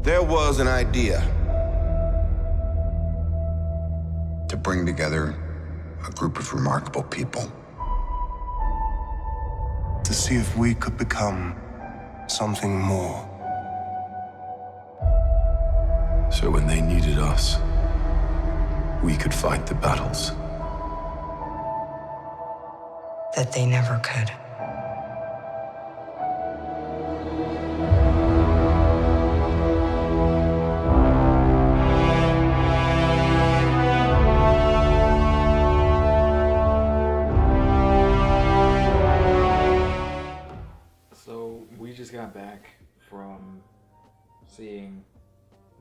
There was an idea To bring together a group of remarkable people. To see if we could become something more. So when they needed us, we could fight the battles that they never could. So we just got back from seeing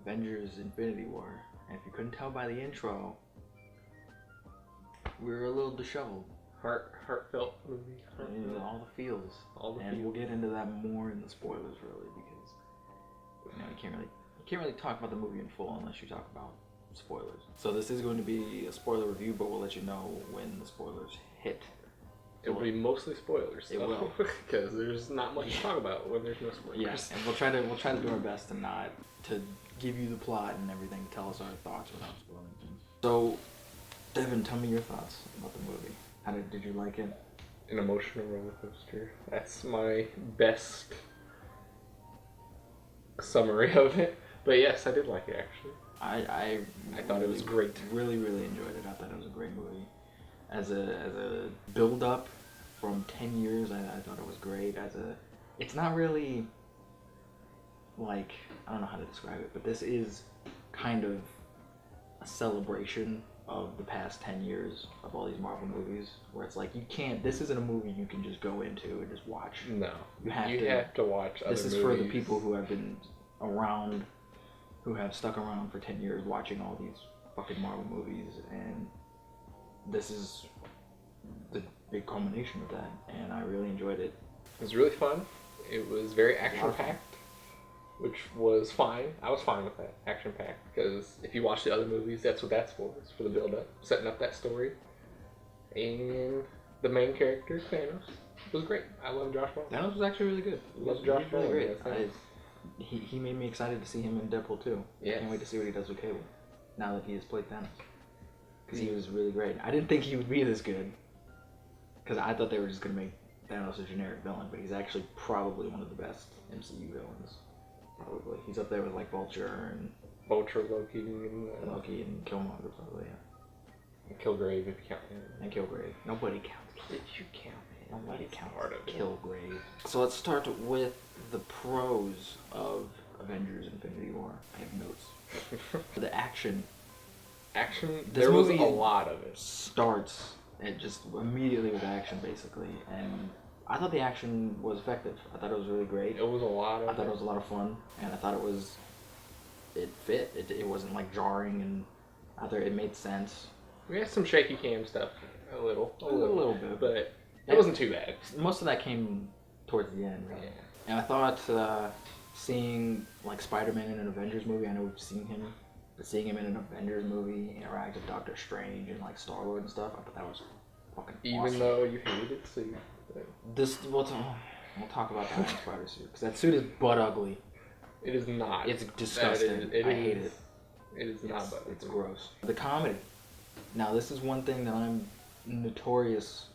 Avengers Infinity War, and if you couldn't tell by the intro, we were a little disheveled. Heartfelt movie. All the feels. And we'll get into that more in the spoilers, really, because you can't really talk about the movie in full unless you talk about spoilers. So this is going to be a spoiler review, but we'll let you know when the spoilers hit. It will be mostly spoilers. It will, because there's not much to talk about when there's no spoilers. Yes, and we'll try to do our best to give you the plot and everything, tell us our thoughts without spoiling things. So, Devin, tell me your thoughts about the movie. Did you like it? An emotional roller coaster. That's my best summary of it. But yes, I did like it actually. I thought it was great. Really, really enjoyed it. I thought it was a great movie. As a build up from 10 years, I thought it was great. It's not really like, I don't know how to describe it, but this is kind of a celebration of the past 10 years of all these Marvel movies, where it's like this isn't a movie you can just go into and just watch. No. You have to watch other movies. This is for the people who have been around, who have stuck around for 10 years watching all these fucking Marvel movies, and this is the big culmination of that, and I really enjoyed it. It was really fun. It was very action-packed, which was fine. I was fine with that, action-packed, because if you watch the other movies, that's what that's for. It's for the build-up, setting up that story. And the main character, Thanos, was great. I love Josh Brolin. Thanos was actually really good. Love Josh Brolin. Really great. He made me excited to see him in Deadpool 2. Yes. I can't wait to see what he does with Cable, now that he has played Thanos. Because he was really great. I didn't think he would be this good, because I thought they were just going to make Thanos a generic villain, but he's actually probably one of the best MCU villains. Probably. He's up there with like Vulture and Loki, and Killmonger, probably, yeah. And Kilgrave, if you count him. And Kilgrave. Nobody counts. If you count him. Nobody counts Part of it. Kilgrave. So let's start with the pros of Avengers Infinity War. I have notes. The action. There was a lot of it. Starts and just immediately with action, basically, and I thought the action was effective. I thought it was really great. It was a lot of I thought it was a lot of fun, and I thought it fit. It wasn't like jarring, and I thought it made sense. We had some shaky cam stuff, a little bit, but it wasn't too bad. Most of that came towards the end, really. Yeah. And I thought seeing like Spider-Man in an Avengers movie, I know we've seen him, but seeing him in an Avengers movie interact with Doctor Strange and like Star-Lord and stuff, I thought that was fucking awesome. Even though you hated suit. We'll talk about that in Spider Suit, because that suit is butt ugly. It is not. It's disgusting. I hate it. It is not butt ugly. It's gross. The comedy. Now, this is one thing that I'm notorious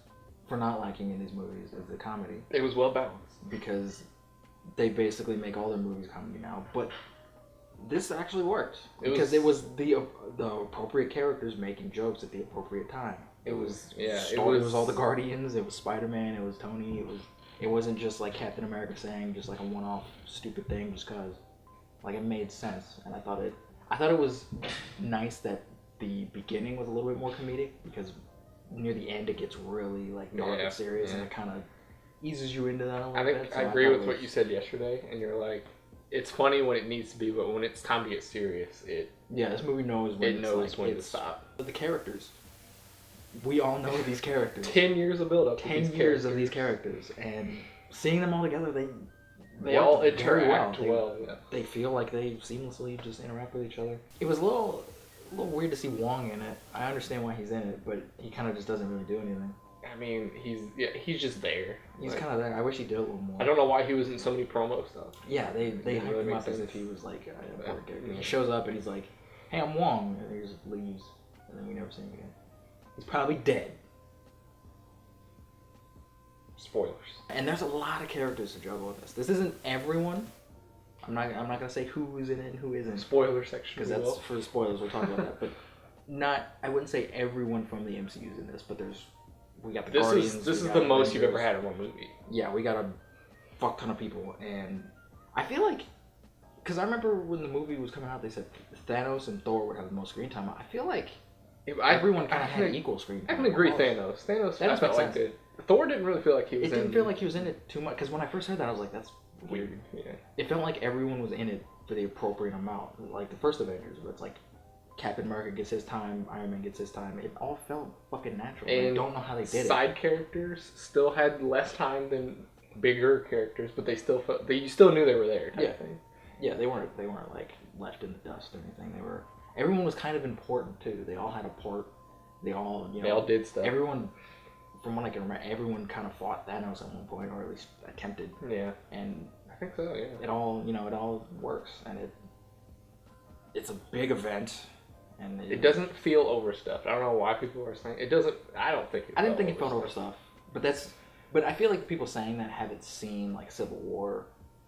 for not liking in these movies, is the comedy. It was well balanced. Because they basically make all their movies comedy now, but this actually worked. Because it was the appropriate characters making jokes at the appropriate time. It was it was all the Guardians, it was Spider-Man, it was Tony, it wasn't just like Captain America saying just like a one-off stupid thing just cause. Like, it made sense, and I thought it was nice that the beginning was a little bit more comedic, because near the end it gets really like dark and serious, and it kind of eases you into that a little bit. I agree with what you said yesterday, and you're like, it's funny when it needs to be, but when it's time to get serious, this movie knows when to stop. The characters. We all know these characters. 10 years of build-up. 10 years of these characters, and seeing them all together, they all interact well. They feel like they seamlessly just interact with each other. It was a little weird to see Wong in it. I understand why he's in it, but he kind of just doesn't really do anything. I mean, he's just there. He's Like, kind of there. I wish he did a little more. I don't know why he was in so many promo stuff. Yeah, they Didn't hyped really him make up as sense. if he was like an important character. Yeah. He shows up and he's like, "Hey, I'm Wong," and he just leaves, and then we never see him again. He's probably dead. Spoilers. And there's a lot of characters to juggle with this. This isn't everyone. I'm not gonna say who is in it and who isn't, Spoiler section. because that's for the spoilers. We'll talk about that, but I wouldn't say everyone from the MCU is in this, but we got the Guardians. This we is got the most you've Avengers. ever had in one movie. Yeah, we got a fuck ton of people, and I feel like, because I remember when the movie was coming out, they said Thanos and Thor would have the most screen time. I feel like everyone kind of had equal screen time. I can agree, Thanos. Thanos I felt like did. Thor didn't really feel like he was. It didn't feel like he was in it too much, because when I first heard that, I was like, that's weird. Yeah. It felt like everyone was in it for the appropriate amount, like the first Avengers, where it's like Captain America gets his time, Iron Man gets his time. It all felt fucking natural. And I don't know how they did side characters still had less time than bigger characters, but they still felt you still knew they were there. Type of thing. Yeah, they weren't like left in the dust or anything. Everyone was kind of important too. They all had a part. They all did stuff. Everyone, from what I can remember, everyone kind of fought Thanos at one point, or at least attempted. Yeah, and I think so. Yeah, it all works, and it's a big event, and it doesn't feel overstuffed. I don't know why people are saying it doesn't. I don't think. I didn't think it felt overstuffed, but I feel like people saying that haven't seen like Civil War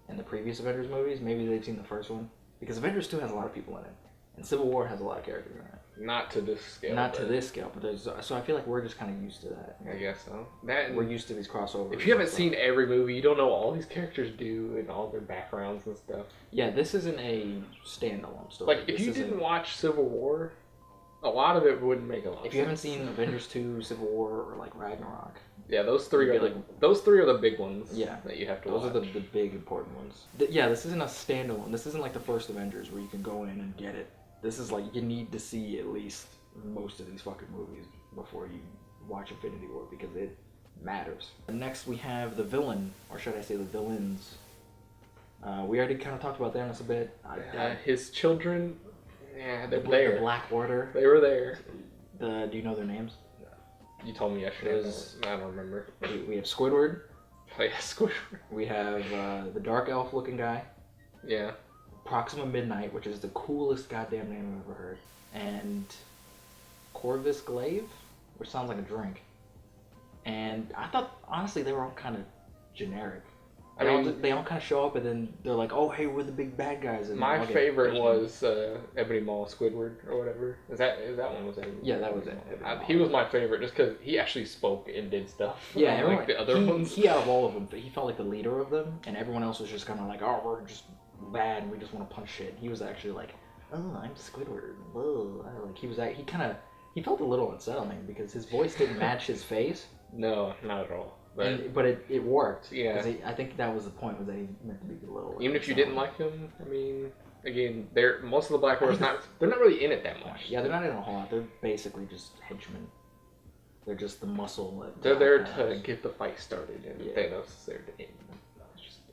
and the previous Avengers movies. Maybe they've seen the first one, because Avengers 2 has a lot of people in it, and Civil War has a lot of characters in it. Not to this scale. But so I feel like we're just kind of used to that. I guess so. We're used to these crossovers. If you haven't seen every movie, you don't know all these characters do and all their backgrounds and stuff. Yeah, this isn't a standalone story. Like, if you didn't watch Civil War, a lot of it wouldn't make a lot of sense. If you haven't seen Avengers 2, Civil War, or like Ragnarok. Yeah, those three are the big ones. Yeah, that you have to watch. Those are the big important ones. This isn't a standalone. This isn't like the first Avengers where you can go in and get it. This is like, you need to see at least most of these fucking movies before you watch Infinity War, because it matters. Next we have the villain, or should I say the villains. We already kind of talked about Thanos a bit. His children, they're the there. The Black Order. They were there. Do you know their names? You told me yesterday. I don't remember. We have Squidward. Oh, yeah, Squidward. We have the Dark Elf looking guy. Yeah. Proxima Midnight, which is the coolest goddamn name I've ever heard. And Corvus Glaive, which sounds like a drink. And I thought, honestly, they were all kind of generic. They all kind of show up, and then they're like, "Oh, hey, we're the big bad guys." And my favorite was Ebony Maw Squidward or whatever. Is that one was Ebony? Yeah, that was it. He was my favorite just because he actually spoke and did stuff. Yeah, everyone, like the other ones. He out of all of them, he felt like the leader of them, and everyone else was just kind of like, "Oh, we're just bad, and we just want to punch shit." He was actually like, "Oh, I'm Squidward." Whoa. Like he felt a little unsettling because his voice didn't match his face. No, not at all. But it worked. Yeah. I think that was the point, was that he meant to be a little. Even if you didn't like him, I mean, again, most of the Black Order's they're not really in it that much. Yeah, they're not in a whole lot. They're basically just henchmen. They're just the muscle. They're there to get the fight started, and Thanos is there to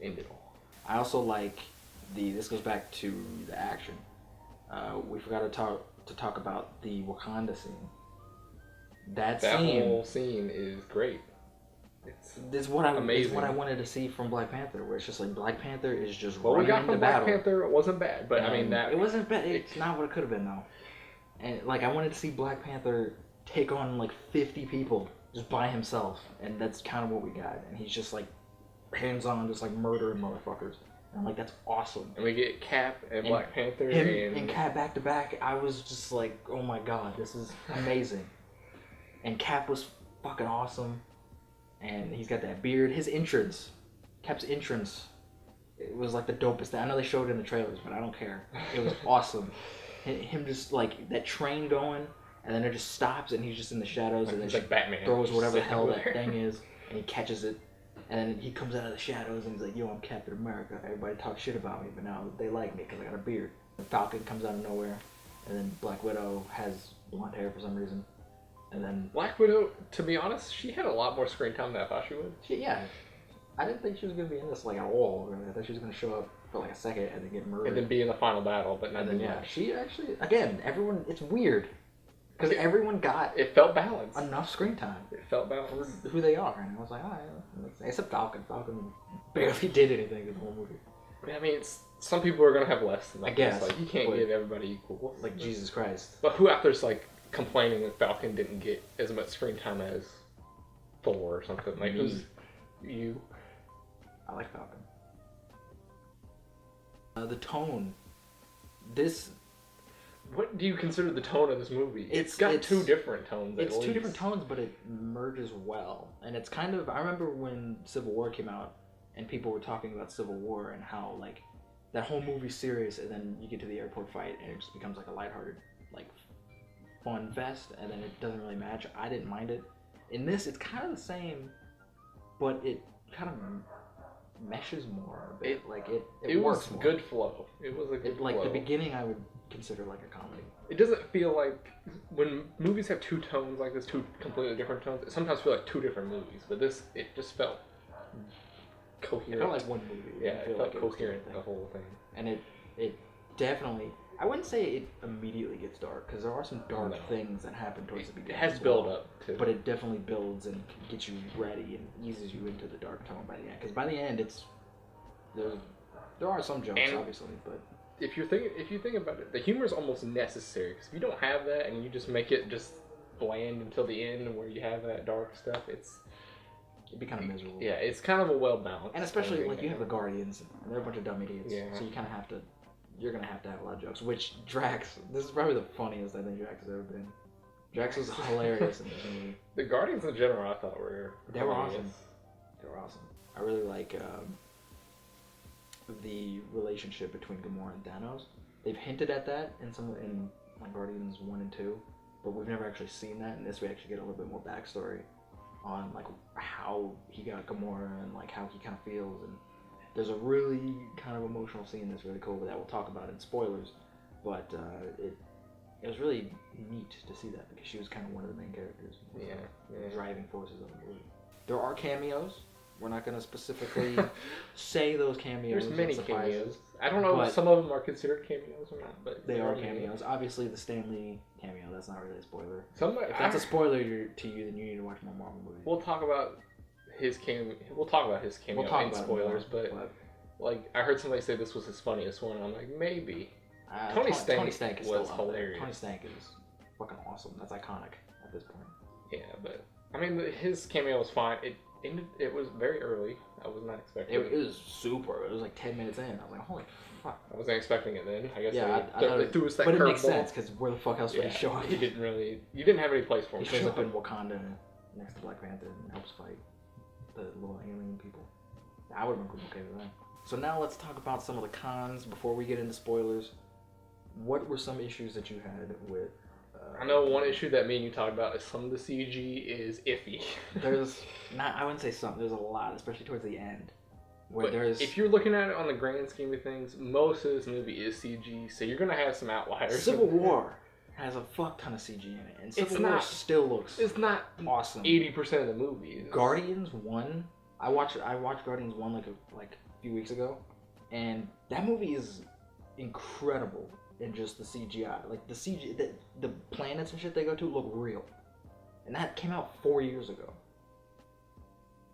end it all. I also like this goes back to the action. We forgot to talk about the Wakanda scene. That whole scene is great. It's what I wanted to see from Black Panther, where it's just like Black Panther is just what we got from Black battle. Panther, it wasn't bad, but it wasn't bad. It's not what it could have been though. And like, I wanted to see Black Panther take on like 50 people just by himself, and that's kind of what we got. And he's just like hands on, just like murdering motherfuckers. And I'm like, that's awesome. And we get Cap and Black Panther and Cap back to back. I was just like, oh my god, this is amazing. And Cap was fucking awesome. And he's got that beard. His entrance, Cap's entrance, it was like the dopest thing. I know they showed it in the trailers, but I don't care. It was awesome. Him just like that train going, and then it just stops, and he's just in the shadows, and then like Batman throws whatever the hell that thing is, and he catches it, and then he comes out of the shadows, and he's like, "Yo, I'm Captain America. Everybody talks shit about me, but now they like me because I got a beard." The Falcon comes out of nowhere, and then Black Widow has blonde hair for some reason. And then Black Widow, to be honest, she had a lot more screen time than I thought she would. I didn't think she was gonna be in this like at all. Really. I thought she was gonna show up for like a second and then get murdered. And then be in the final battle, but not. And then she actually, again, everyone. It's weird. Because everyone got It felt balanced. enough screen time It felt balanced. for who they are, and I was like, all right, except Falcon. Falcon barely did anything in the whole movie. I mean, some people are gonna have less than that. I guess, Like, you can't give everybody equal. Like Jesus Christ. But who out there's like complaining that Falcon didn't get as much screen time as Thor or something? Like, Me. who's you? I like Falcon. The tone. This. What do you consider the tone of this movie? It's got two different tones. It's two different tones, but it merges well, and it's kind of. I remember when Civil War came out, and people were talking about Civil War and how like that whole movie's serious, and then you get to the airport fight, and it just becomes like a lighthearted, like fun fest, and then it doesn't really match. I didn't mind it. In this, it's kind of the same, but it kind of meshes more a bit. It works was more. good flow. It was a good flow. Like the beginning, I would consider like a comedy. It doesn't feel like when movies have two tones like this, two completely different tones. It sometimes feel like two different movies, but this it just felt coherent. It felt like one movie. Yeah, it felt like coherent the whole thing. And it definitely. I wouldn't say it immediately gets dark because there are some dark things that happen towards the beginning. It has as build well, up too. but it definitely builds and gets you ready and eases you into the dark tone by the end. Because by the end, there are some jokes, And obviously, but if you think about it, the humor is almost necessary. Because if you don't have that and you just make it just bland until the end, where you have that dark stuff, it'd be kind of miserable. Yeah, it's kind of a well balanced. And especially like you have the Guardians, and they're a bunch of dumb idiots. Yeah. So you kind of have to. You're gonna have to have a lot of jokes. Which Drax, this is probably the funniest I think Drax has ever been. Drax was hilarious in this movie. The Guardians in general, I thought were awesome. They were awesome. I really like the relationship between Gamora and Thanos. They've hinted at that in like Guardians 1 and 2, but we've never actually seen that. In this, we actually get a little bit more backstory on like how he got Gamora and like how he kind of feels. And there's a really kind of emotional scene that's really cool that we'll talk about in spoilers. But it was really neat to see that because she was kind of one of the main characters. Yeah. Driving forces of the movie. There are cameos. We're not going to specifically say those cameos. There's many surprises, cameos. I don't know if some of them are considered cameos or not, but they are cameos. Obviously, the Stan Lee cameo, that's not really a spoiler. If that's a spoiler to you, then you need to watch more Marvel movies. We'll talk about his cameo. We'll talk about his cameo in spoilers, but like I heard somebody say this was his funniest one. I'm like, maybe. Tony Stank was hilarious. Tony Stank is fucking awesome. That's iconic at this point. Yeah, but I mean, his cameo was fine. It was very early. I was not expecting it. It was super. It was like 10 minutes in. I was like, holy fuck. I wasn't expecting it then. I guess they threw us that but it curveball. makes sense because where the fuck else would he show up? You didn't have any place for him. He shows up in Wakanda next to Black Panther and helps fight the little alien people. I would have been okay with that. So now let's talk about some of the cons before we get into spoilers. What were some issues that you had with... I know one issue that me and you talked about is some of the CG is iffy. I wouldn't say some, there's a lot, especially towards the end. But if you're looking at it on the grand scheme of things, most of this movie is CG, so you're going to have some outliers. Civil War has a fuck ton of CG in it, and Civil War still looks awesome. 80% of the movie. Guardians 1, I watched Guardians 1 like a few weeks ago, and that movie is incredible. And just the CGI, like the CG, the planets and shit they go to look real, and that came out 4 years ago.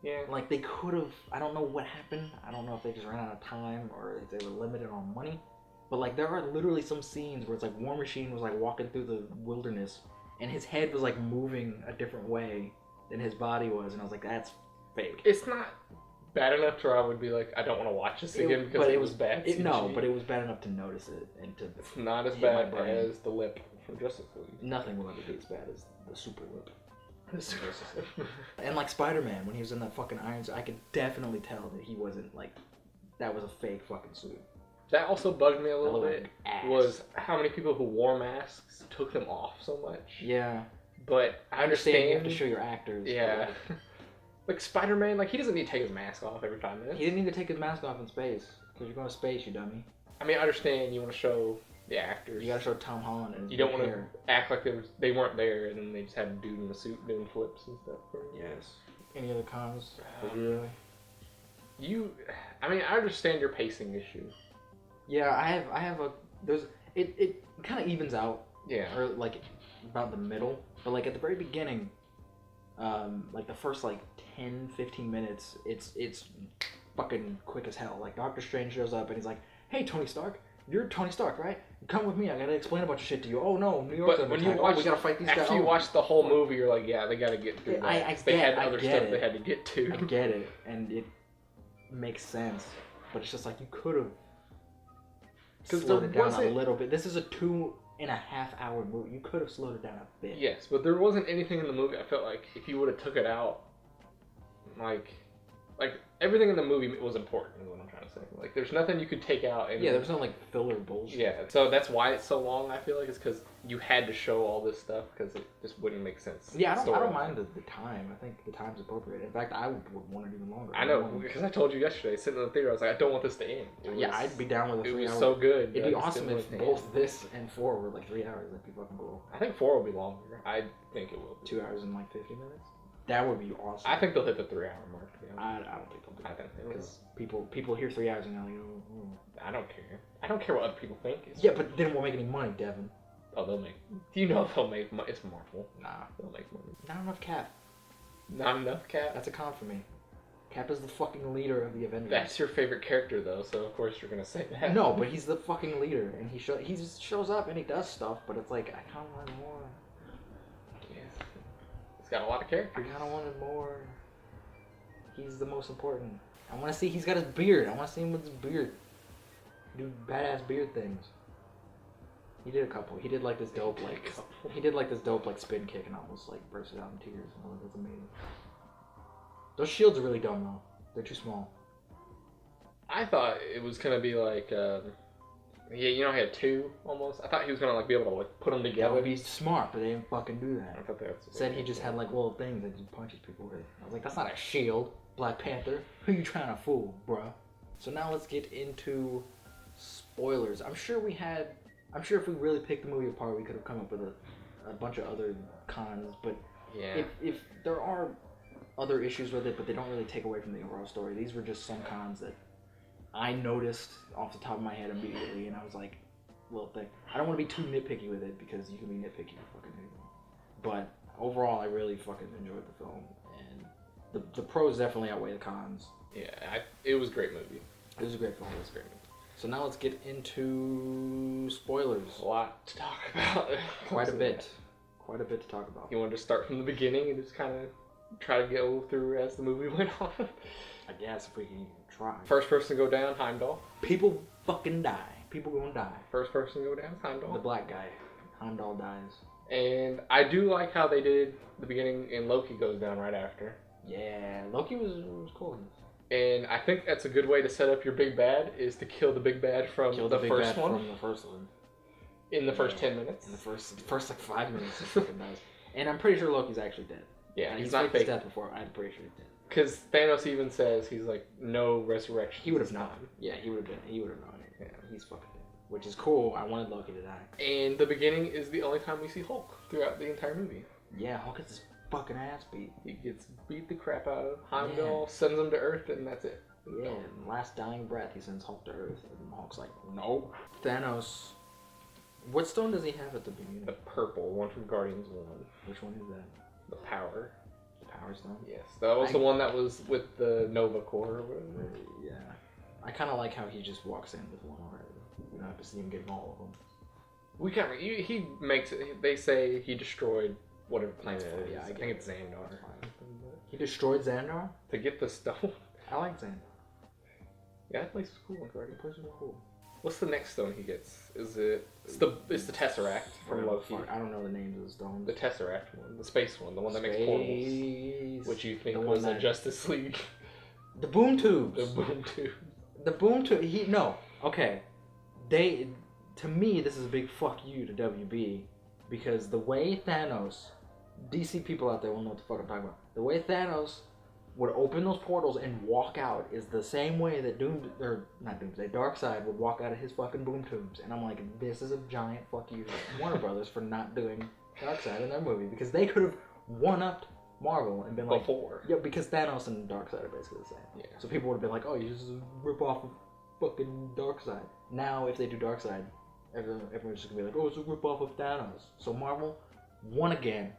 Yeah. Like they could have. I don't know what happened. I don't know if they just ran out of time or if they were limited on money. But like there are literally some scenes where it's like War Machine was like walking through the wilderness, and his head was like moving a different way than his body was, and I was like, that's fake. It's not bad enough to where I would be like, I don't want to watch this again because it was bad. No, but it was bad enough to notice it and to. It's not as bad as the lip from Justice League. Nothing will ever be as bad as the super lip. And like Spider-Man, when he was in that fucking iron suit, I could definitely tell that he wasn't like, that was a fake fucking suit. That also bugged me a little bit. Was how many people who wore masks took them off so much. Yeah. But I understand you have to show your actors. Yeah. Like Spider-Man, like he doesn't need to take his mask off every 5 minutes. He didn't need to take his mask off in space because you're going to space, you dummy. I mean, I understand you want to show the actors. You got to show Tom Holland and you don't want to act like they weren't there and then they just had a dude in a suit doing flips and stuff. Yes. Any other cons? I mean, I understand your pacing issue. Yeah, I have a. It kind of evens out Yeah. Or like about the middle, but like at the very beginning, like the first like 10-15 minutes, it's fucking quick as hell. Like Doctor Strange shows up and he's like, "Hey, Tony Stark, you're Tony Stark, right? Come with me. I gotta explain a bunch of shit to you." "Oh no, New York's But under when you attack. watch, we gotta fight these guys." after you watch the whole movie, you're like, yeah, they gotta get through that. I They had get other stuff it. they had to get to. I get it, and it makes sense, but it's just like you could have slowed it down a little bit. This is a 2.5-hour movie. You could have slowed it down a bit. Yes, but there wasn't anything in the movie. I felt like if you would have took it out, like everything in the movie was important. Is what I'm trying to say. Like, there's nothing you could take out. And, Yeah, there was no like filler bullshit. Yeah, so that's why it's so long. I feel like it's because you had to show all this stuff because it just wouldn't make sense. Yeah, I don't mind the time. I think the time's appropriate. In fact, I would want it even longer. I know, because I told you yesterday, sitting in the theater, I was like, I don't want this to end. Yeah, I'd be down with a 3 hour. It was so good. It'd be awesome if both this and 4 were like 3 hours. That'd be fucking cool. I think 4 will be longer. I think it will be. 2 hours and like 50 minutes? That would be awesome. I think they'll hit the 3 hour mark. I don't think they'll do that. I think they will. Because people hear 3 hours and they're like, oh. I don't care. I don't care what other people think. Yeah, but they won't make any money, Devin. Oh, they'll make... You know they'll make money. It's Marvel. Nah. They'll make money. Not enough Cap. Not enough Cap? That's a con for me. Cap is the fucking leader of the Avengers. That's your favorite character, though, so of course you're gonna say that. No, but he's the fucking leader, and he just shows up and he does stuff, but it's like, I kind of wanted more. Yes. He's got a lot of characters. I kind of wanted more. He's the most important. I want to see, he's got his beard. I want to see him with his beard. Do badass beard things. He did a couple. He did like this dope, like spin kick and almost like bursted out in tears. Oh, that's amazing. Those shields are really dumb though. They're too small. I thought it was gonna be like, yeah, you know, he had 2 almost. I thought he was gonna like be able to like put them That together. would be smart, but they didn't fucking do that. I thought that's Said he just had like little things that he punches people with. I was like, that's not a shield, Black Panther. Who you trying to fool, bruh? So now let's get into spoilers. I'm sure if we really picked the movie apart, we could have come up with a bunch of other cons. But yeah. if there are other issues with it, but they don't really take away from the overall story. These were just some cons that I noticed off the top of my head immediately, and I was like, little thing. I don't want to be too nitpicky with it because you can be nitpicky with fucking anything. But overall, I really fucking enjoyed the film, and the pros definitely outweigh the cons. Yeah, it was a great movie. It was a great film. It was a great movie. So now let's get into spoilers. A lot to talk about. Quite a bit. Quite a bit to talk about. You wanted to start from the beginning and just kind of try to go through as the movie went on? I guess if we can even try. First person to go down, Heimdall. People fucking die. People gonna die. First person to go down, Heimdall. The black guy. Heimdall dies. And I do like how they did the beginning, and Loki goes down right after. Yeah, Loki was cool. And I think that's a good way to set up your big bad, is to kill the big bad from the first one. From the first one. In the first 10 minutes. In the first like 5 minutes, he fucking dies. And I'm pretty sure Loki's actually dead. Yeah, he's not faked his death before. I'm pretty sure he's dead. Because Thanos even says he's like, no resurrection. He would have known. Yeah, he would have known it. Yeah, he's fucking dead. Which is cool. I wanted Loki to die. And the beginning is the only time we see Hulk throughout the entire movie. Yeah, Hulk gets his fucking ass beat. He gets beat the crap out of. Heimdall sends him to Earth, and that's it. Yeah, and last dying breath, he sends Hulk to Earth, and Hulk's like, no. Thanos. What stone does he have at the beginning? The purple one from Guardians 1. Which one is that? The power. The Power Stone? Yes, that was the one that was with the Nova Core or whatever. Yeah. I kind of like how he just walks in with one already. You don't have to see him getting all of them. We kind of he makes it. They say he destroyed whatever planet it is. Yeah, I think it's Xandar. He destroyed Xandar? To get the stone. I like Xandar. Yeah, that place is cool. That place is cool. What's the next stone he gets? Is it? It's the Tesseract from Loki. I don't know the names of the stones. The Tesseract one, the space one, the one that makes portals, which you think was a Justice League. The boom tubes. The boom tubes. The boom tube. Okay. To me, this is a big fuck you to WB, because the way Thanos, DC people out there will know what the fuck I'm talking about. The way Thanos would open those portals and walk out is the same way that Darkseid would walk out of his fucking boom tubes. And I'm like, this is a giant fuck you to Warner Brothers for not doing Darkseid in their movie, because they could have one-upped Marvel and been like, before. Yeah, because Thanos and Darkseid are basically the same. Yeah. So people would have been like, oh, you just rip off of fucking Darkseid. Now, if they do Darkseid, Everyone's just gonna be like, oh, it's a ripoff of Thanos. So Marvel won again.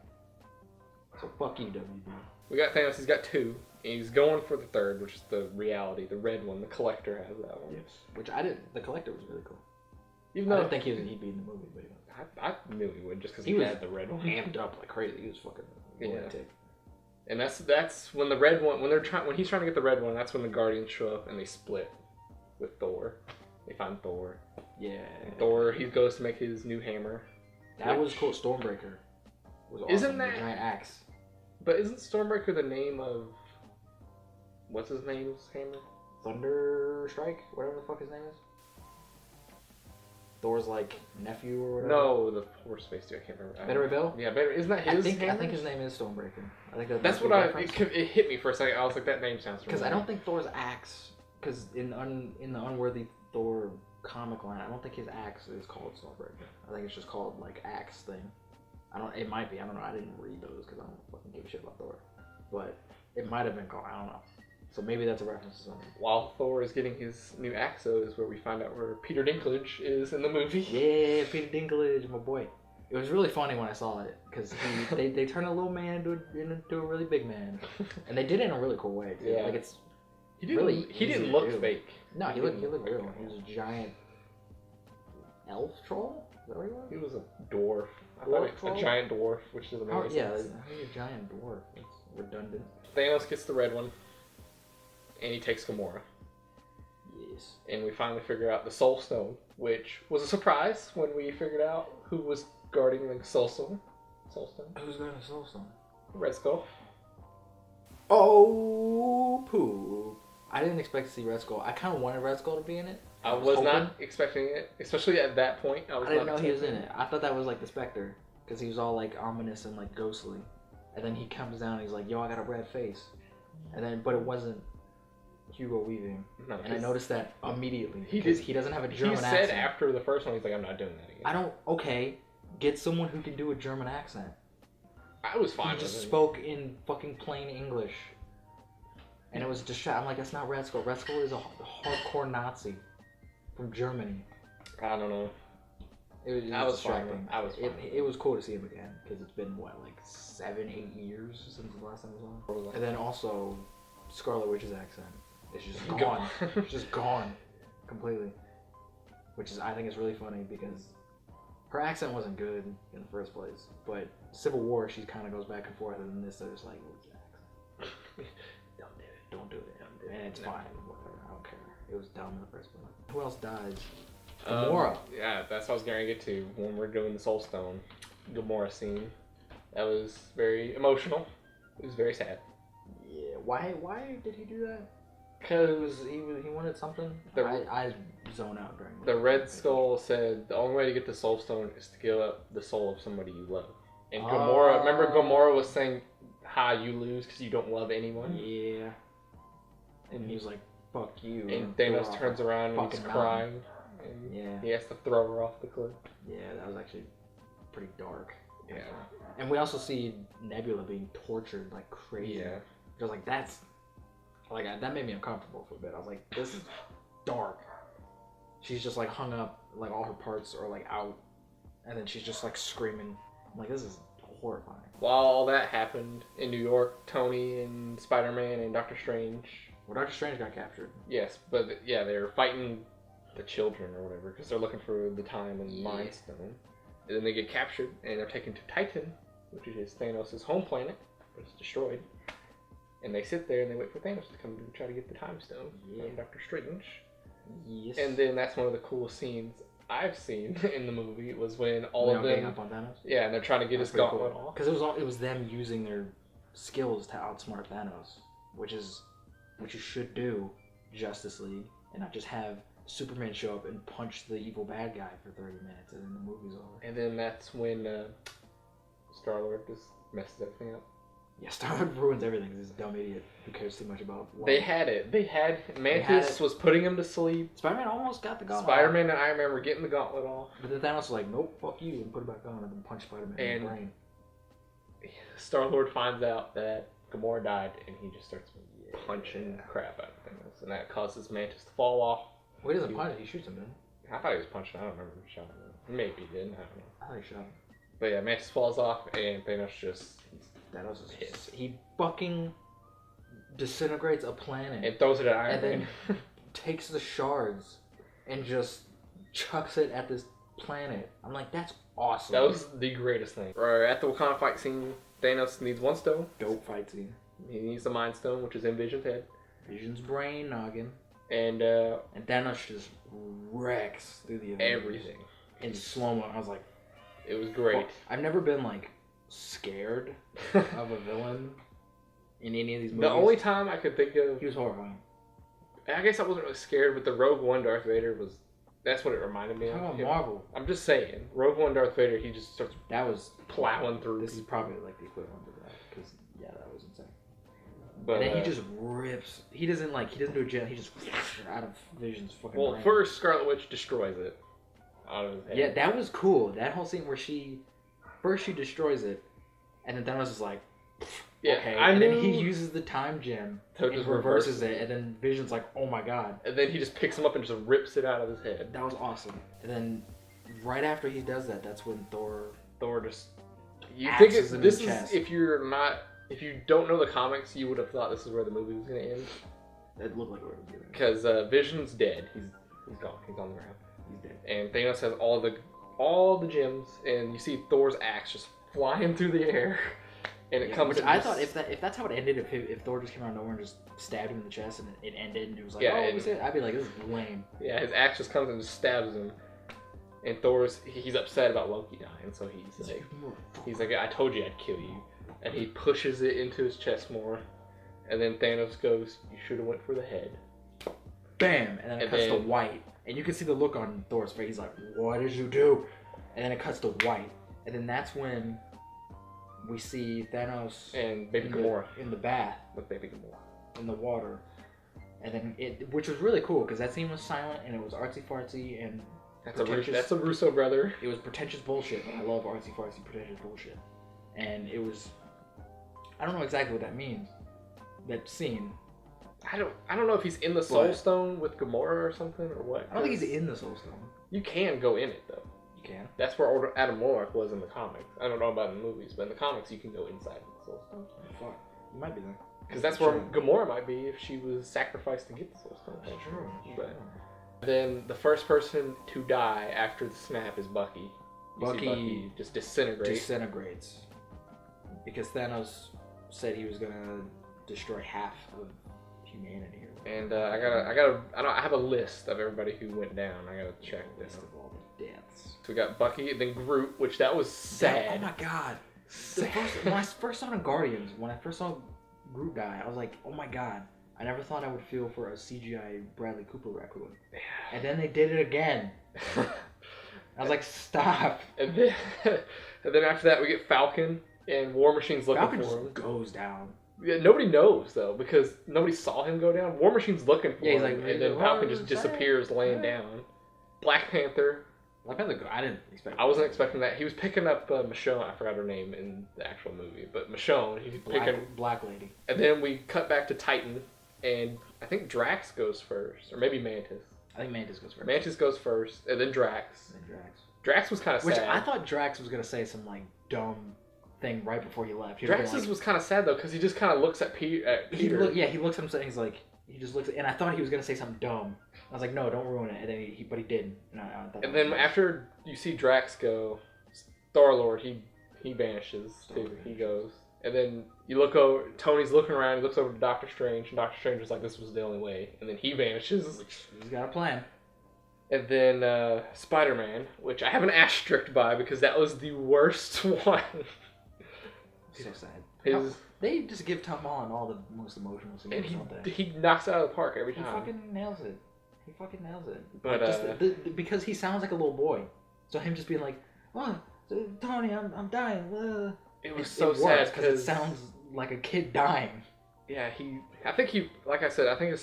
So fuck you, WB. We got Thanos. He's got 2. And he's going for the 3rd, which is the reality, the red one. The Collector has that one. Yes. Which I didn't. The Collector was really cool. Even I though didn't think he'd be in the movie, but I knew he would just because he he was had the red one. amped up like crazy. He was fucking lunatic. And that's when the red one when he's trying to get the red one. That's when the Guardians show up and they split with Thor. They find Thor. Yeah. And Thor, he goes to make his new hammer. That was cool. Stormbreaker was awesome. Isn't that the giant axe? But isn't Stormbreaker the name of what's his name's hammer? Thunderstrike, whatever the fuck his name is. Thor's like nephew or whatever. No, the Force Space dude. I can't remember. Better Bill? Yeah, better. Isn't that his? I think his name is Stormbreaker. I think that's what it hit me for a second. I was like, that name sounds familiar. Because I don't think Thor's axe. Because in the Unworthy Thor comic line, I don't think his axe is called Stormbreaker. I think it's just called like axe thing. It might be. I don't know. I didn't read those because I don't fucking give a shit about Thor. But it might have been called. I don't know. So maybe that's a reference to something. While Thor is getting his new axe, though, is where we find out where Peter Dinklage is in the movie. Yeah, Peter Dinklage, my boy. It was really funny when I saw it because they turned a little man into a really big man, and they did it in a really cool way. Too. Yeah, like it's he didn't really he didn't look fake. No, he looked real. He was a giant elf troll. Is that what he was? He was a dwarf. A giant dwarf, which is amazing. Yeah, he's a giant dwarf. It's redundant. Thanos gets the red one, and he takes Gamora. Yes. And we finally figure out the Soul Stone, which was a surprise when we figured out who was guarding the Soul Stone. Who's guarding the Soul Stone? Red Skull. Oh, poo. I didn't expect to see Red Skull. I kind of wanted Red Skull to be in it. I was not expecting it, especially at that point. I didn't know he was in it. I thought that was like the Spectre, because he was all like ominous and like ghostly. And then he comes down and he's like, yo, I got a red face. But it wasn't Hugo Weaving. No, and I noticed that immediately. He doesn't have a German accent. He said after the first one, he's like, I'm not doing that again. Okay, get someone who can do a German accent. I was fine with it. He just spoke in fucking plain English. And it was distracting. I'm like, that's not Red Skull. Red Skull is a hardcore Nazi from Germany. I don't know. It was distracting. It was cool to see him again because it's been what, like 7-8 years since the last time I saw him. And then also Scarlet Witch's accent is just gone. It's just gone completely. Which is, I think, is really funny because her accent wasn't good in the first place. But Civil War, she kind of goes back and forth, and in this, they're just like, what's your accent? Don't do it. And it's fine. Whatever. I don't care. It was dumb in the first place. Who else dies? Gamora. Yeah, that's what I was going to get to when we're doing the Soul Stone. Gamora scene. That was very emotional. It was very sad. Yeah. Why did he do that? Because he wanted something. I zone out during the Red Skull said the only way to get the Soul Stone is to give up the soul of somebody you love. And Gamora, remember Gamora was saying, you lose because you don't love anyone? Yeah. And he was like, fuck you. And Thanos turns around and he's crying. And he has to throw her off the cliff. Yeah, that was actually pretty dark. Yeah. And we also see Nebula being tortured like crazy. Yeah. I was like, that made me uncomfortable for a bit. I was like, this is dark. She's just like hung up, like all her parts are like out. And then she's just like screaming. I'm like, this is horrifying. While all that happened in New York, Tony and Spider-Man and Doctor Strange. Well, Doctor Strange got captured. Yes, but they're fighting the children or whatever because they're looking for the time and Mind Stone. And then they get captured and they're taken to Titan, which is Thanos' home planet, but it's destroyed. And they sit there and they wait for Thanos to come to try to get the Time Stone from Doctor Strange. Yes. And then that's one of the coolest scenes I've seen in the movie was when all of them up on Thanos? Yeah, and they're trying to get his gauntlet off. Because it was them using their skills to outsmart Thanos, which you should do, Justice League, and not just have Superman show up and punch the evil bad guy for 30 minutes and then the movie's over. And then that's when Star-Lord just messes everything up. Yeah, Star-Lord ruins everything because he's a dumb idiot who cares too much about what. They had Mantis was putting him to sleep. Spider-Man almost got the gauntlet. Spider-Man and Iron Man were getting the gauntlet off. But then Thanos was like, nope, fuck you, and put it back on and then punch Spider-Man in the brain. Star-Lord finds out that Gamora died and he just starts punching crap out of Thanos. And that causes Mantis to fall off. Well, he doesn't punch it, he shoots him, doesn't I thought he was punching. I don't remember him shot him. Maybe he didn't. I don't know. I thought he shot him. But yeah, Mantis falls off, and Thanos just Thanos is pissed. He fucking disintegrates a planet and throws it at Iron and Man. then takes the shards and just chucks it at this planet. I'm like, that's awesome. That was the greatest thing. Or at the Wakanda fight scene, Thanos needs one stone. dope fight scene. He needs the Mind Stone, which is in Vision's head. Vision's brain noggin. And Thanos just wrecks through the Avengers everything. in slow-mo. I was like, It was great. I've never been like scared of a villain in any of these movies. The only time I could think of, he was horrifying. I guess I wasn't really scared, but the Rogue One Darth Vader was. That's what it reminded me Talk of. about Marvel. I'm just saying, Rogue One Darth Vader, he just starts That was plowing through. This is probably like the equivalent of that because that was insane. But And then he just rips. He doesn't do a jet. He just out of Vision's fucking. well, brain. first Scarlet Witch destroys it out of his head. Yeah, that was cool. That whole scene where she destroys it, and then Thanos is like, yeah, okay. I and knew. then he uses the time gem To and just reverses reverse it, and then Vision's like, oh my god, And then he just picks him up and just rips it out of his head. that was awesome. And then right after he does that, that's when Thor just. You think axes him in this the is chest. if you don't know the comics, you would have thought this is where the movie was gonna end. It looked like it was doing. Because Vision's dead. He's gone. He's on the ground. He's dead. And Thanos has all the gems, and you see Thor's axe just flying through the air, and it comes. Which and I just- thought if that's how it ended, if Thor just came out of nowhere and just stabbed him in the chest and it ended and it was like, Yeah, oh, and- we said, I'd be like, this is lame. Yeah, his axe just comes and just stabs him, and he's upset about Loki dying, so he's like, I told you I'd kill you, and he pushes it into his chest more, and then Thanos goes, you should have went for the head. Bam, and then it And cuts to then- white, and you can see the look on Thor's face. He's like, what did you do? And then it cuts to white, and then that's when we see Thanos And Baby in Gamora in the bath, with Baby Gamora. in the water, and then which was really cool because that scene was silent and it was artsy fartsy and That's a Russo brother. it was pretentious bullshit. I love artsy fartsy pretentious bullshit, and it was. I don't know exactly what that means. That scene. I don't know if he's in the Soul But- Stone with Gamora or something or what. I don't think he's in the Soul Stone. You can go in it though. You can. That's where Adam Warlock was in the comics. I don't know about in the movies, but in the comics you can go inside the Soul Stone. Fuck. You might be there. Because that's where Gamora might be if she was sacrificed to get the Soul Stone. Sure. But then the first person to die after the snap is Bucky. You see Bucky just Disintegrates. Because Thanos said he was gonna destroy half of humanity. And I have a list of everybody who went down. I gotta check this. Of all the deaths. So we got Bucky, then Groot, which that was sad. Oh my god. Sad. When I first saw it in Guardians, when I first saw Groot die, I was like, oh my god. I never thought I would feel for a CGI Bradley Cooper raccoon. And then they did it again. I was like, stop. And then after that we get Falcon and War Machine's looking Falcon for him. just goes down. Yeah, nobody knows though because nobody saw him go down. War Machine's looking for Yeah, he's him, like, and then "Oh, Falcon just it's disappears laying down. Black Panther. I didn't expect. I wasn't expecting that. He was picking up Michonne. I forgot her name in the actual movie, but Michonne. He's picking. Black lady. And then we cut back to Titan, and I think Drax goes first, or maybe Mantis. I think Mantis goes first. Mantis goes first, and then Drax. And Drax. Drax was kind of sad. Which I thought Drax was gonna say some like dumb thing right before he left. Drax's was kind of sad though, because he just kind of looks at Peter. He looks at him and he's like, he just looks, and I thought he was gonna say something dumb. I was like, no, don't ruin it. And then but he didn't. And I thought And then after you see Drax go, Star-Lord, he vanishes too. He goes. And then you look over, Tony's looking around, he looks over to Doctor Strange, and Doctor Strange is like, this was the only way. And then he vanishes. He's got a plan. And then Spider-Man, which I have an asterisk by because that was the worst one. So sad. His, They just give Tom Holland all the most emotional scenes, and don't they? he knocks it out of the park every He time. fucking nails it. He fucking nails it. But, Like, just because he sounds like a little boy, so him just being like, "Oh, Tony, I'm dying." It was so sad because it sounds like a kid dying. Yeah, like I said, I think his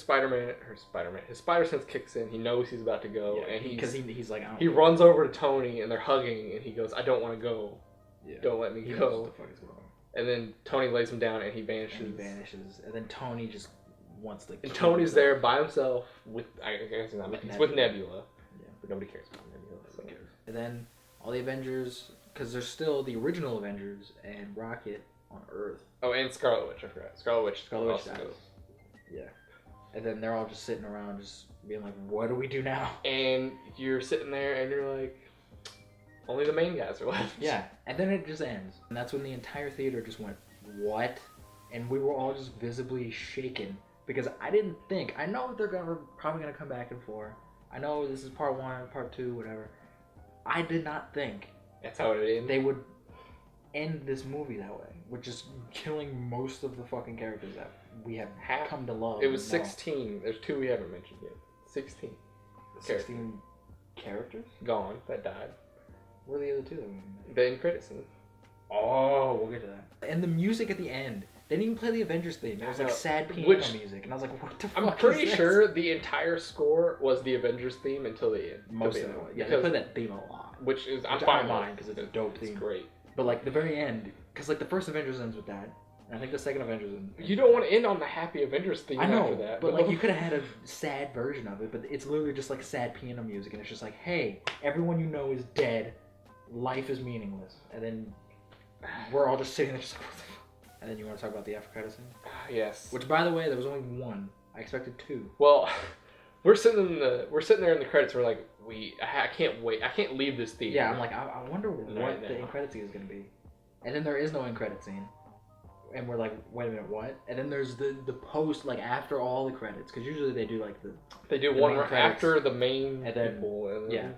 his spider sense kicks in. He knows he's about to go, Yeah, and he's like, he runs over to Tony, and they're hugging, and he goes, "I don't want to go. Yeah. Don't let me He knows go." what the fuck is going on. And then Tony lays him down, and he vanishes. And then Tony just wants to. And Tony's there by himself with, I guess he's not, he's with Nebula. Yeah. but nobody cares about Nebula. So. And then all the Avengers, because there's still the original Avengers and Rocket on Earth. Oh, and Scarlet Witch, I forgot. Scarlet Witch dies. Yeah. And then they're all just sitting around just being like, what do we do now? And you're sitting there and you're like, only the main guys are left. Yeah. And then it just ends. And that's when the entire theater just went, what? And we were all just visibly shaken. Because I didn't think, I know they're probably going to come back in 4. I know this is part 1, part 2, whatever. I did not think that's how it ended. They would end this movie that way, which is killing most of the fucking characters that we have come to love. It was 16. There's 2 we haven't mentioned yet. 16. 16 characters? Gone, that died. Where are the other 2 that we mentioned? The end credit scene. Oh, we'll get to that. And the music at the end. They didn't even play the Avengers theme. It was like sad piano music. And I was like, what the fuck I'm pretty sure the entire score was the Avengers theme until the end. Most of it. Yeah, they play that theme a lot. Which is, I'm fine with because it's a dope theme. It's great. But like the very end, because like the first Avengers ends with that. And I think the second Avengers ends. You don't want to end on the happy Avengers theme after that. But like you could have had a sad version of it. But it's literally just like sad piano music. And it's just like, hey, everyone you know is dead. Life is meaningless. And then we're all just sitting there just like, what the fuck? And then you want to talk about the after credit scene? Yes. Which, by the way, there was only 1. I expected 2. Well, we're sitting there in the credits. We're like, I can't wait. I can't leave this theater. Yeah, I'm like, I wonder what the end credit scene is gonna be. And then there is no end credit scene, and we're like, wait a minute, what? And then there's the post like after all the credits, because usually they do like the one right after the main and then, people. And then... Yeah.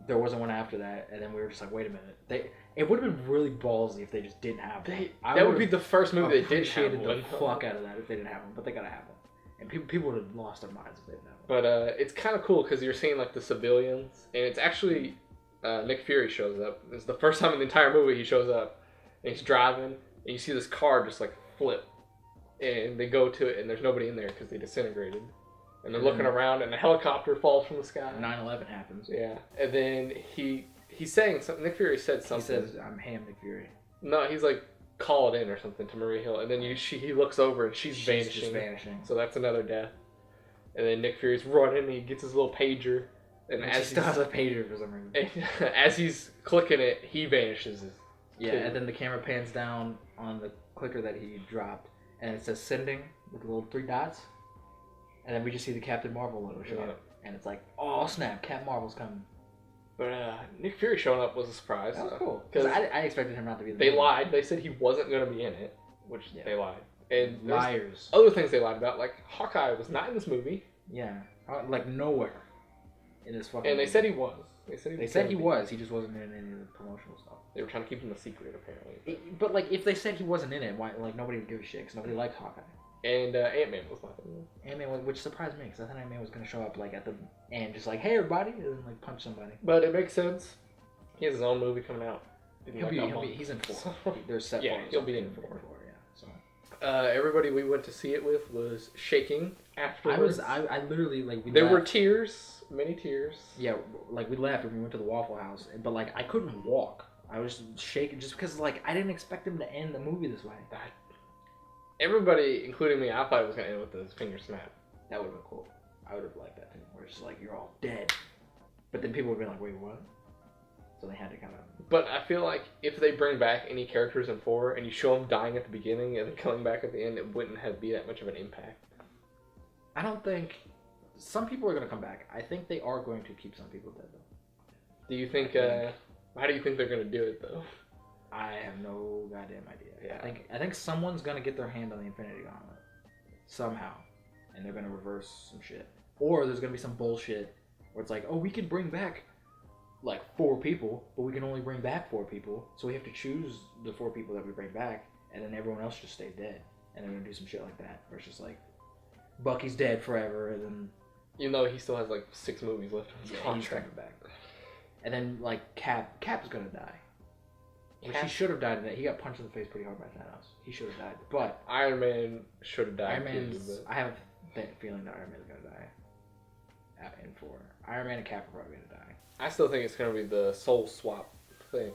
There wasn't one after that, and then we were just like, wait a minute. It would have been really ballsy if they just didn't have one. That would be the first movie they didn't have one. The fuck out of that if they didn't have one, but they gotta have one. And people would have lost their minds if they didn't have one. But it's kind of cool because you're seeing like the civilians, and it's actually Nick Fury shows up. It's the first time in the entire movie he shows up, and he's driving, and you see this car just like flip, and they go to it, and there's nobody in there because they disintegrated. And they're looking around, and a helicopter falls from the sky. 9/11 happens. Yeah, and then he's saying something. Nick Fury said something. He says, "I'm Ham Nick Fury." No, he's like, call it in or something to Maria Hill, and then he looks over and she's vanishing. Just vanishing. So that's another death. And then Nick Fury's running, and he gets his little pager, and as he still has a pager for some reason. As he's clicking it, he vanishes. Yeah, and then the camera pans down on the clicker that he dropped, and it says sending with the little 3 dots. And then we just see the Captain Marvel logo show up. And it's like, oh snap, Captain Marvel's coming. But Nick Fury showing up was a surprise. That was cool. Because I expected him not to be They lied. They said he wasn't going to be in it, which they lied. And liars. Other things they lied about, like Hawkeye was not in this movie. Yeah. Like nowhere in this fucking And they movie. said he was. They said he was. He just wasn't in any of the promotional stuff. They were trying to keep him a secret, apparently. But like, if they said he wasn't in it, why? Like nobody would give a shit because nobody liked Hawkeye. And Ant-Man was not in it. Ant-Man, which surprised me, because I thought Ant-Man was going to show up like at the end, just like, hey everybody, and then like punch somebody. But it makes sense. He has his own movie coming out. He's in 4. There's set yeah, he'll be in 4. Yeah. So. Everybody we went to see it with was shaking afterwards. I literally like. There were tears, many tears. Yeah, like we left and we went to the Waffle House, but like I couldn't walk. I was shaking just because like I didn't expect him to end the movie this way. Everybody, including me, I thought it was going to end with his finger snap. That would have been cool. I would have liked that too. Where it's just like, you're all dead. But then people would be like, wait, what? So they had to kind of... But I feel like if they bring back any characters in 4 and you show them dying at the beginning and then coming back at the end, it wouldn't be that much of an impact. I don't think... Some people are going to come back. I think they are going to keep some people dead, though. Do you think... how do you think they're going to do it, though? I have no goddamn idea. Yeah. I think someone's gonna get their hand on the Infinity Gauntlet somehow, and they're gonna reverse some shit. Or there's gonna be some bullshit where it's like, oh, we can bring back like 4 people, but we can only bring back 4 people, so we have to choose the 4 people that we bring back, and then everyone else just stay dead. And they're gonna do some shit like that, where it's just like Bucky's dead forever, and then even though he still has like 6 movies left in his contract. He's coming back. And then like Cap's gonna die. Which he should have died in that. He got punched in the face pretty hard by Thanos. He should have died. But Iron Man should have died. I have a feeling that Iron Man's gonna die in 4. Iron Man and Cap are probably gonna die. I still think it's gonna be the soul swap thing.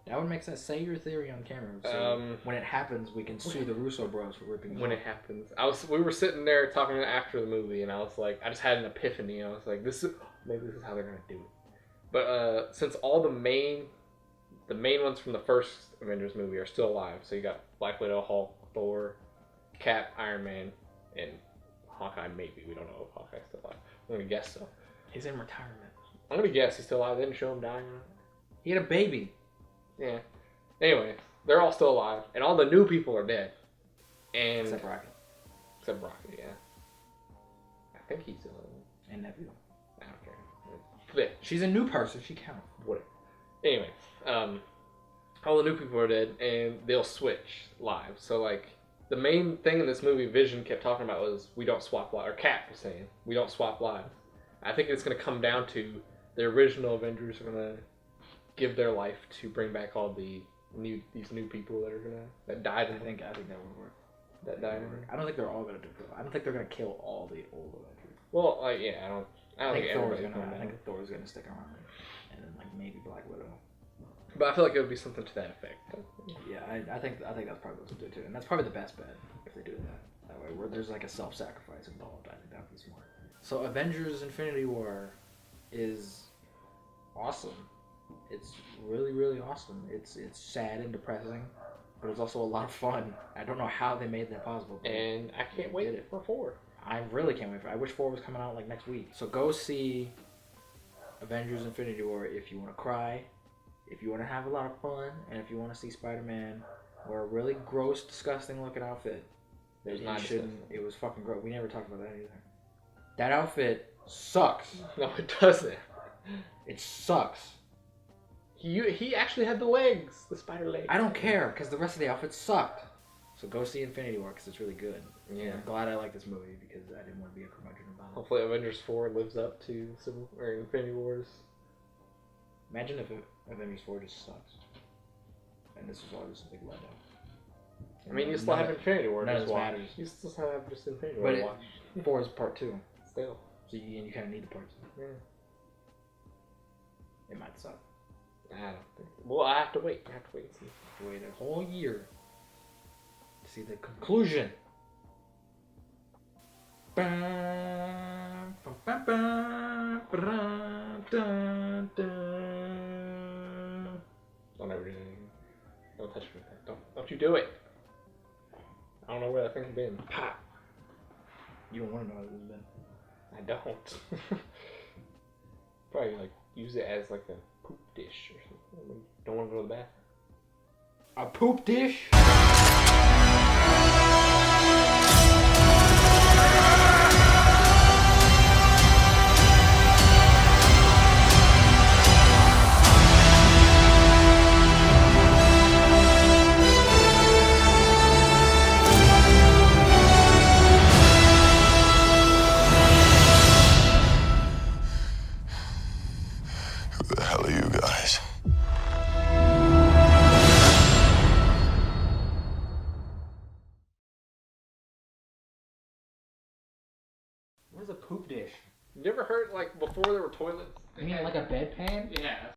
That would make sense. Say your theory on camera. So when it happens, we can sue the Russo bros for ripping. When it happens, we were sitting there talking after the movie, and I was like, I just had an epiphany. I was like, this is maybe this is how they're gonna do it. But since all the main ones from the first Avengers movie are still alive, so you got Black Widow, Hulk, Thor, Cap, Iron Man, and Hawkeye. Maybe we don't know if Hawkeye's still alive. I'm gonna guess so. He's in retirement. I'm gonna guess he's still alive. They didn't show him dying. He had a baby. Yeah. Anyway, they're all still alive, and all the new people are dead. And Except Rocket. Except Rocket, yeah. I think he's still alive. And Nebula. I don't care. But She's a new person. She counts. whatever. Anyway, all the new people are dead, and they'll switch lives. So like, the main thing in this movie Vision kept talking about was we don't swap lives. Or Cap was saying we don't swap lives. I think it's gonna come down to the original Avengers are gonna give their life to bring back all these new people that died. I think that would work. That died. I don't think they're all gonna do it. I don't think they're gonna kill all the old Avengers. Well, like yeah, I don't think Thor's everybody's gonna. gonna. I think Thor's gonna stick around, and then like maybe Black Widow. But I feel like it would be something to that effect. Yeah, I think that's probably what they'll do too, and that's probably the best bet if they do that. That way, where there's like a self-sacrifice involved, I think that would be smart. So Avengers: Infinity War is awesome. It's really, really awesome. It's sad and depressing, but it's also a lot of fun. I don't know how they made that possible. And I can't wait for 4. I really can't wait for it. I wish 4 was coming out like next week. So go see Avengers: Infinity War if you want to cry, if you want to have a lot of fun, and if you want to see Spider-Man wear a really gross, disgusting looking outfit. There's not disgusting. It was fucking gross. We never talked about that either. That outfit sucks. No, it doesn't. It sucks. He actually had the legs, the spider legs. I don't care because the rest of the outfit sucked. So go see Infinity War because it's really good. Yeah. I'm glad I like this movie because I didn't want to be a curmudgeon about it. Hopefully Avengers 4 lives up to Infinity Wars. Imagine if Avengers 4 just sucks. And this was all just a big letdown. I mean, you still have Infinity War none to of this watch. matters. You still have just Infinity War But to watch. 4 is part 2. Still. So you kind of need the part 2. Yeah. It might suck. I don't think. Well, I have to wait. I have to wait and see. Wait a whole year to see the conclusion. Don't ever do anything. Don't touch me with that. Don't you do it. I don't know where that thing's been. Pop. You don't want to know what it's been. I don't. Probably like use it as like a poop dish or something. When you don't want to go to the bathroom. A poop dish? Who the hell are you guys? What is a poop dish? You never heard like before there were toilets? You mean like a bedpan? Yeah.